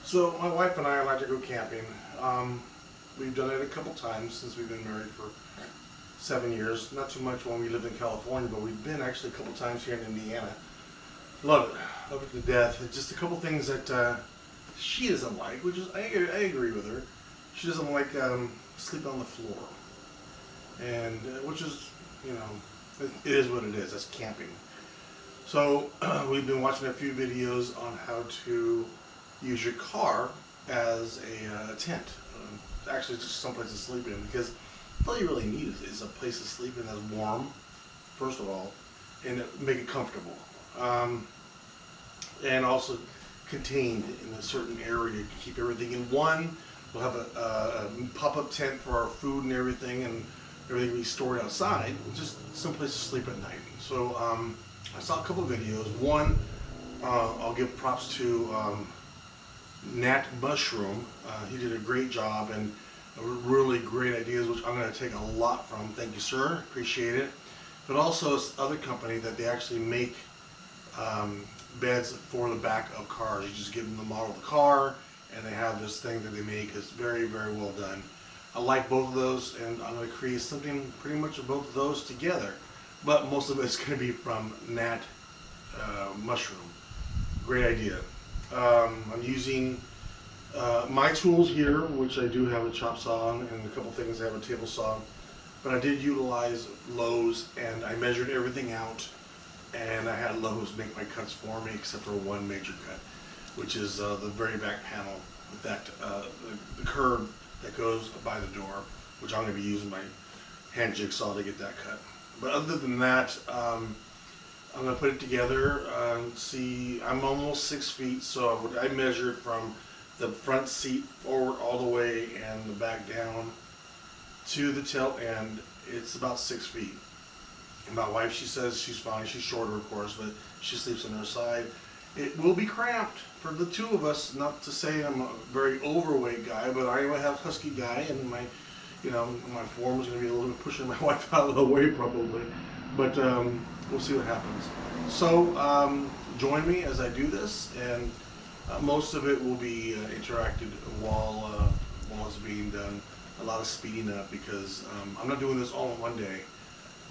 So my wife and I like to go camping. We've done it a couple times since we've been married for 7 years. Not too much when we lived in California, but we've been actually a couple times here in Indiana. Love it. Love it to death. It's just a couple things that she doesn't like, which is, I agree with her. She doesn't like sleeping on the floor. And, which is, you know, it is what it is. That's camping. So we've been watching a few videos on how to use your car as a tent. Actually, just someplace to sleep in, because all you really need is a place to sleep in that's warm, first of all, and make it comfortable. And also contained in a certain area to keep everything in one. We'll have a pop-up tent for our food and everything, and everything will be stored outside. Just some place to sleep at night. So I saw a couple of videos. One, I'll give props to Nat Mushroom. He did a great job and really great ideas, which I'm going to take a lot from. Thank you, sir. Appreciate it. But also this other company that they actually make beds for the back of cars. You just give them the model of the car, and they have this thing that they make. It's very, very well done. I like both of those, and I'm going to create something pretty much of both of those together. But most of it's going to be from Nat Mushroom. Great idea. I'm using my tools here, which I do have a chop saw and a couple things. I have a table saw, but I did utilize Lowe's, and I measured everything out, and I had Lowe's make my cuts for me, except for one major cut, which is the very back panel with that the curb that goes by the door, which I'm going to be using my hand jigsaw to get that cut. But other than that, I'm going to put it together. See, I'm almost 6 feet, so I measured from the front seat forward all the way and the back down to the tail end. It's about 6 feet. And my wife, she says she's fine. She's shorter, of course, but she sleeps on her side. It will be cramped for the two of us. Not to say I'm a very overweight guy, but I have a husky guy, and my form is going to be a little bit pushing my wife out of the way probably. But we'll see what happens. So join me as I do this, and most of it will be interacted while it's being done. A lot of speeding up, because I'm not doing this all in one day.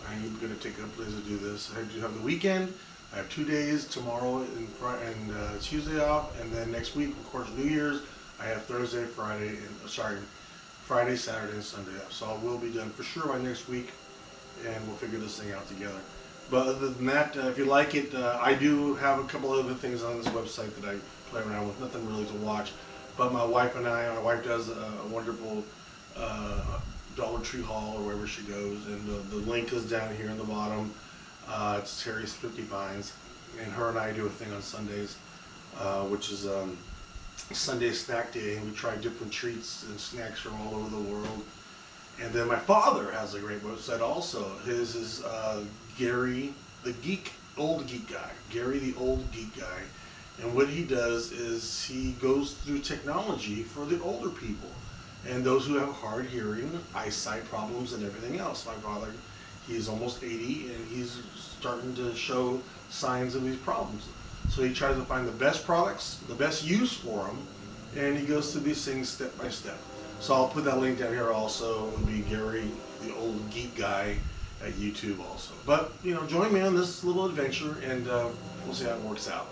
I'm going to take a couple days to do this. I do have the weekend. I have 2 days, tomorrow and Tuesday off, and then next week, of course, New Year's, I have Thursday, Friday, Friday, Saturday, and Sunday off. So I will be done for sure by next week, and we'll figure this thing out together. But other than that, if you like it, I do have a couple other things on this website that I play around with. Nothing really to watch. But my wife does a wonderful Dollar Tree haul, or wherever she goes, and the link is down here in the bottom. It's Terri's Thrifty Finds, and her and I do a thing on Sundays, which is Sunday snack day, and we try different treats and snacks from all over the world. And then my father has a great website also. His is Gary the Old Geek Guy. Gary the Old Geek Guy. And what he does is he goes through technology for the older people and those who have hard hearing, eyesight problems, and everything else. My father, he's almost 80, and he's starting to show signs of these problems. So he tries to find the best products, the best use for them, and he goes through these things step by step. So I'll put that link down here also. It will be Gary, the Old Geek Guy, at YouTube also. But, join me on this little adventure, and we'll see how it works out.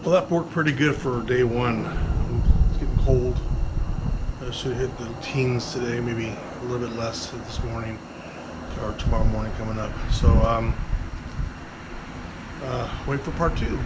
Well, that worked pretty good for day one. It's getting cold. I should hit the teens today, maybe a little bit less this morning or tomorrow morning coming up. So wait for part 2.